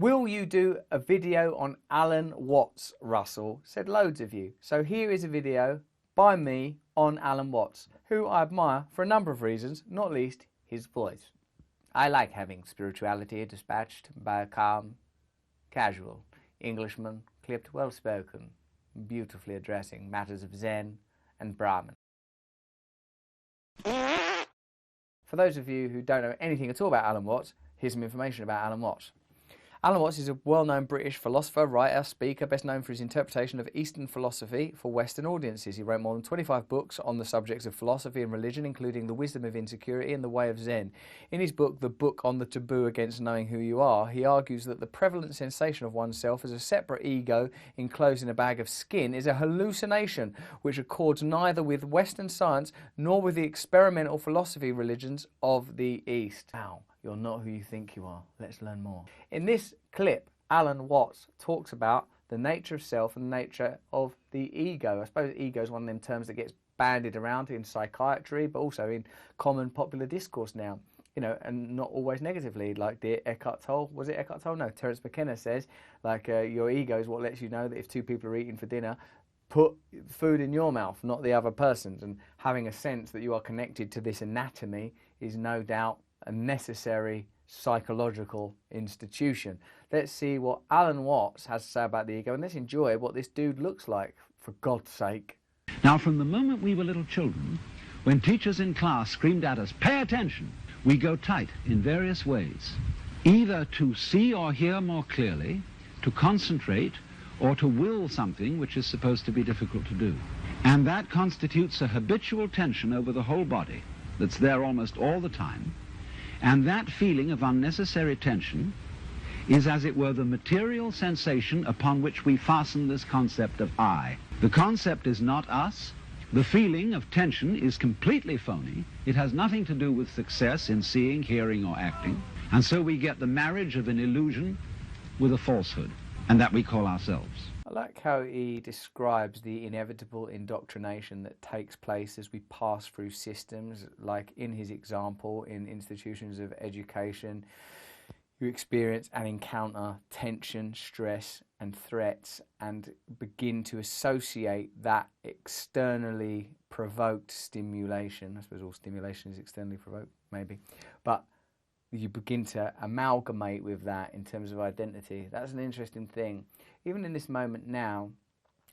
Will you do a video on Alan Watts, Russell? Said loads of you. So here is a video by me on Alan Watts, who I admire for a number of reasons, not least his voice. I like having spirituality dispatched by a calm, casual Englishman, clipped, well-spoken, beautifully addressing matters of Zen and Brahman. For those of you who don't know anything at all about Alan Watts, here's some information about Alan Watts. Alan Watts is a well-known British philosopher, writer, speaker, best known for his interpretation of Eastern philosophy for Western audiences. He wrote more than 25 books on the subjects of philosophy and religion, including The Wisdom of Insecurity and The Way of Zen. In his book, The Book on the Taboo Against Knowing Who You Are, he argues that the prevalent sensation of oneself as a separate ego enclosed in a bag of skin is a hallucination which accords neither with Western science nor with the experimental philosophy religions of the East. Wow. You're not who you think you are. Let's learn more. In this clip, Alan Watts talks about the nature of self and the nature of the ego. I suppose ego is one of them terms that gets bandied around in psychiatry, but also in common popular discourse now. You know, and not always negatively, like the Eckhart Tolle, was it Eckhart Tolle? No, Terence McKenna says, like, your ego is what lets you know that if two people are eating for dinner, put food in your mouth, not the other person's. And having a sense that you are connected to this anatomy is no doubt a necessary psychological institution. Let's see what Alan Watts has to say about the ego, and let's enjoy what this dude looks like, for God's sake. Now, from the moment we were little children, when teachers in class screamed at us, "Pay attention!" we go tight in various ways, either to see or hear more clearly, to concentrate, or to will something which is supposed to be difficult to do. And that constitutes a habitual tension over the whole body that's there almost all the time. And that feeling of unnecessary tension is, as it were, the material sensation upon which we fasten this concept of I. The concept is not us. The feeling of tension is completely phony. It has nothing to do with success in seeing, hearing, or acting. And so we get the marriage of an illusion with a falsehood, and that we call ourselves. I like how he describes the inevitable indoctrination that takes place as we pass through systems, like in his example, in institutions of education, you experience and encounter tension, stress, and threats, and begin to associate that externally provoked stimulation. I suppose all stimulation is externally provoked, maybe, but you begin to amalgamate with that in terms of identity. That's an interesting thing. Even in this moment now,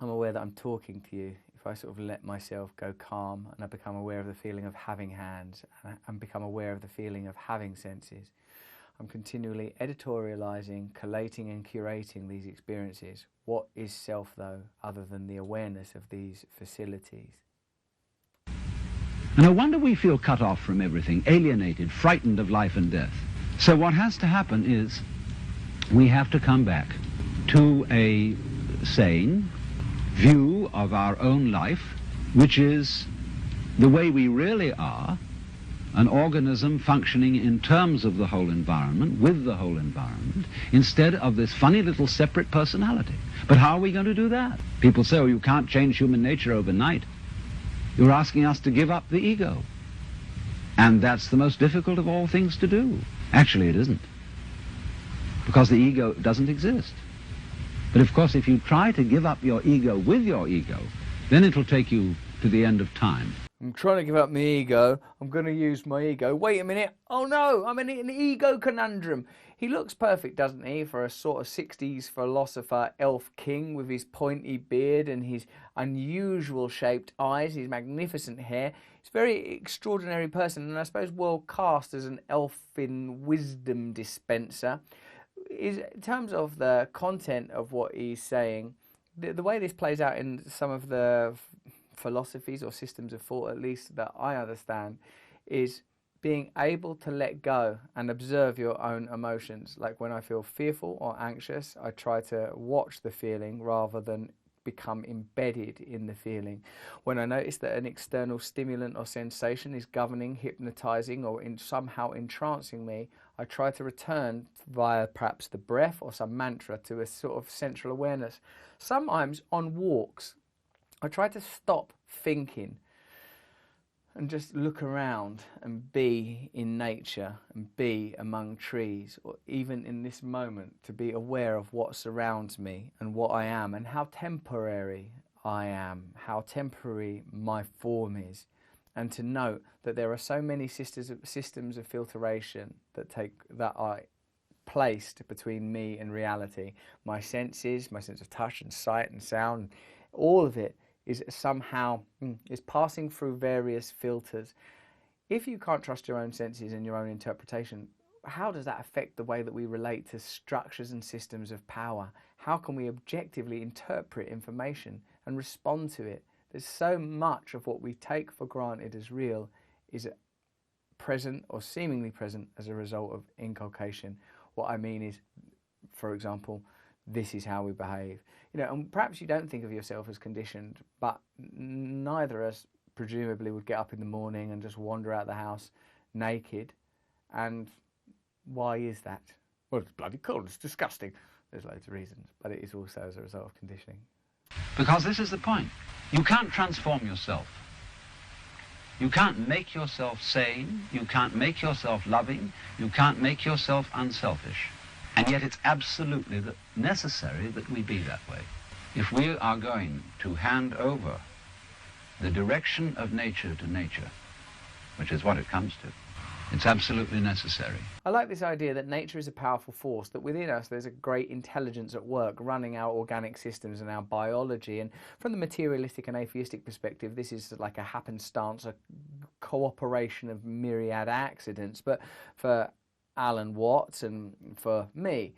I'm aware that I'm talking to you. If I sort of let myself go calm and I become aware of the feeling of having hands and become aware of the feeling of having senses, I'm continually editorializing, collating and curating these experiences. What is self, though, other than the awareness of these facilities? No wonder we feel cut off from everything, alienated, frightened of life and death. So what has to happen is we have to come back to a sane view of our own life, which is the way we really are, an organism functioning in terms of the whole environment, with the whole environment, instead of this funny little separate personality. But how are we going to do that? People say, oh, you can't change human nature overnight. You're asking us to give up the ego. And that's the most difficult of all things to do. Actually, it isn't, because the ego doesn't exist. But of course, if you try to give up your ego with your ego, then it'll take you to the end of time. I'm trying to give up my ego. I'm going to use my ego. Wait a minute. Oh no, I'm in an ego conundrum. He looks perfect, doesn't he, for a sort of 60s philosopher elf king with his pointy beard and his unusual shaped eyes, his magnificent hair. He's a very extraordinary person, and I suppose well cast as an elfin wisdom dispenser. In terms of the content of what he's saying, the way this plays out in some of the philosophies or systems of thought, at least that I understand, is being able to let go and observe your own emotions. Like when I feel fearful or anxious, I try to watch the feeling rather than become embedded in the feeling. When I notice that an external stimulant or sensation is governing, hypnotizing, or somehow entrancing me, I try to return via perhaps the breath or some mantra to a sort of central awareness. Sometimes on walks, I try to stop thinking and just look around and be in nature and be among trees, or even in this moment to be aware of what surrounds me and what I am and how temporary I am, how temporary my form is, and to note that there are so many systems of filtration that are placed between me and reality. My senses, my sense of touch and sight and sound, all of it is somehow is passing through various filters. If you can't trust your own senses and your own interpretation, how does that affect the way that we relate to structures and systems of power? How can we objectively interpret information and respond to it? There's so much of what we take for granted as real is present or seemingly present as a result of inculcation. What I mean is, for example, this is how we behave. You know, and perhaps you don't think of yourself as conditioned, but neither of us presumably would get up in the morning and just wander out the house naked. And why is that? Well, it's bloody cold, it's disgusting. There's loads of reasons, but it is also as a result of conditioning. Because this is the point. You can't transform yourself. You can't make yourself sane, you can't make yourself loving, you can't make yourself unselfish. And yet it's absolutely necessary that we be that way. If we are going to hand over the direction of nature to nature, which is what it comes to, it's absolutely necessary. I like this idea that nature is a powerful force, that within us there's a great intelligence at work running our organic systems and our biology. And from the materialistic and atheistic perspective, this is like a happenstance, a cooperation of myriad accidents. But for AlanWatts and for me,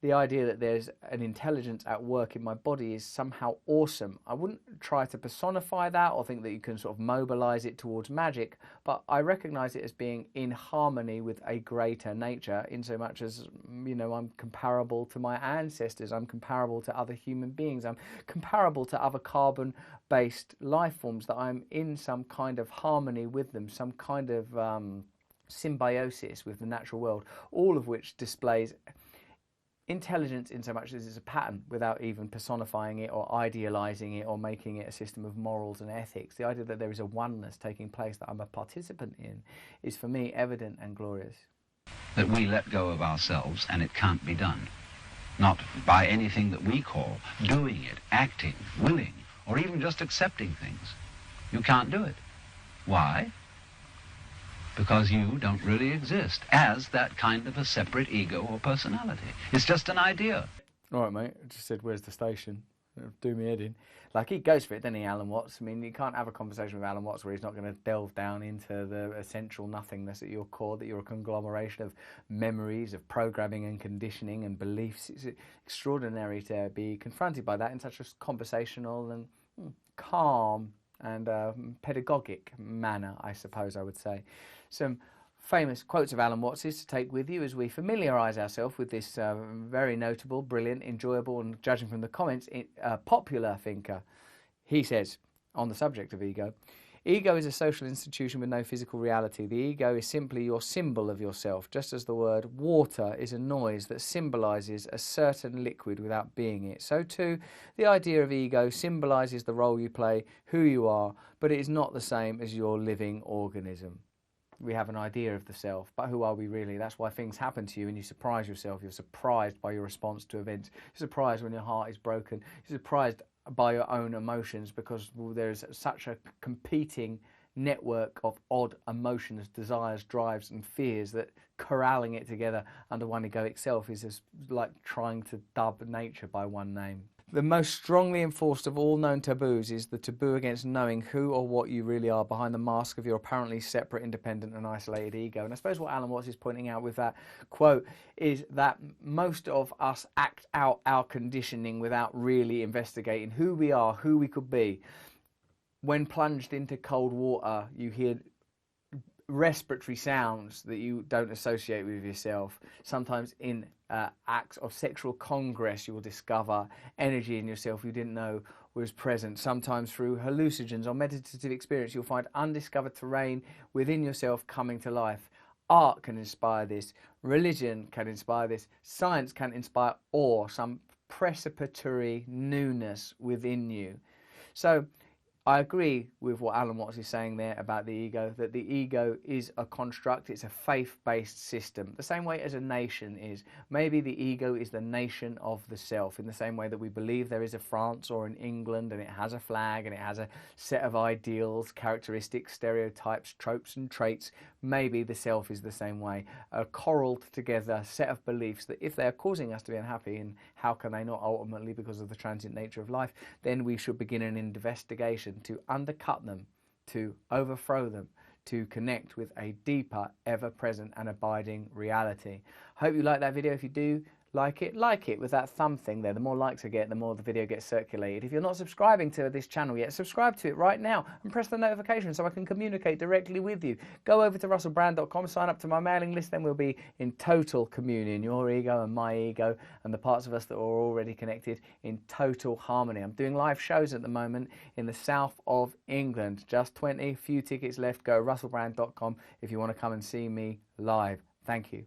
the idea that there's an intelligence at work in my body is somehow awesome. I wouldn't try to personify that or think that you can sort of mobilize it towards magic, but I recognize it as being in harmony with a greater nature, in so much as, you know, I'm comparable to my ancestors, I'm comparable to other human beings, I'm comparable to other carbon-based life forms, that I'm in some kind of harmony with them, some kind of symbiosis with the natural world, all of which displays intelligence in so much as it's a pattern without even personifying it or idealizing it or making it a system of morals and ethics. The idea that there is a oneness taking place that I'm a participant in is for me evident and glorious. That we let go of ourselves and it can't be done. Not by anything that we call doing it, acting, willing, or even just accepting things. You can't do it. Why? Because you don't really exist as that kind of a separate ego or personality. It's just an idea. All right, mate. I just said, where's the station? Do me head in. Like, he goes for it, doesn't he, AlanWatts? I mean, you can't have a conversation with AlanWatts where he's not going to delve down into the essential nothingness at your core, that you're a conglomeration of memories, of programming and conditioning and beliefs. It's extraordinary to be confronted by that in such a conversational and calm and pedagogic manner, I suppose I would say. Some famous quotes of AlanWatts is to take with you as we familiarise ourselves with this very notable, brilliant, enjoyable and, judging from the comments, popular thinker. He says, on the subject of ego, ego is a social institution with no physical reality. The ego is simply your symbol of yourself, just as the word water is a noise that symbolises a certain liquid without being it. So too, the idea of ego symbolises the role you play, who you are, but it is not the same as your living organism. We have an idea of the self, but who are we really? That's why things happen to you and you surprise yourself. You're surprised by your response to events. You're surprised when your heart is broken. You're surprised by your own emotions because there's such a competing network of odd emotions, desires, drives and fears that corralling it together under one egoic self is just like trying to dub nature by one name. The most strongly enforced of all known taboos is the taboo against knowing who or what you really are behind the mask of your apparently separate, independent and isolated ego. And I suppose what AlanWatts is pointing out with that quote is that most of us act out our conditioning without really investigating who we are, who we could be. When plunged into cold water, you hear respiratory sounds that you don't associate with yourself. Sometimes in acts of sexual congress you will discover energy in yourself you didn't know was present. Sometimes through hallucinogens or meditative experience you'll find undiscovered terrain within yourself coming to life. Art can inspire this, religion can inspire this, science can inspire awe, some precipitory newness within you. So I agree with what Alan Watts is saying there about the ego, that the ego is a construct, it's a faith-based system, the same way as a nation is. Maybe the ego is the nation of the self, in the same way that we believe there is a France or an England and it has a flag and it has a set of ideals, characteristics, stereotypes, tropes and traits. Maybe the self is the same way, a corralled together set of beliefs that if they are causing us to be unhappy, and how can they not ultimately because of the transient nature of life, then we should begin an investigation to undercut them, to overthrow them, to connect with a deeper, ever-present and abiding reality. Hope you like that video. If you do like it with that thumb thing there. The more likes I get, the more the video gets circulated. If you're not subscribing to this channel yet, subscribe to it right now and press the notification so I can communicate directly with you. Go over to russellbrand.com, sign up to my mailing list, then we'll be in total communion, your ego and my ego and the parts of us that are already connected, in total harmony. I'm doing live shows at the moment in the south of England. Just 20, few tickets left. Go russellbrand.com if you want to come and see me live. Thank you.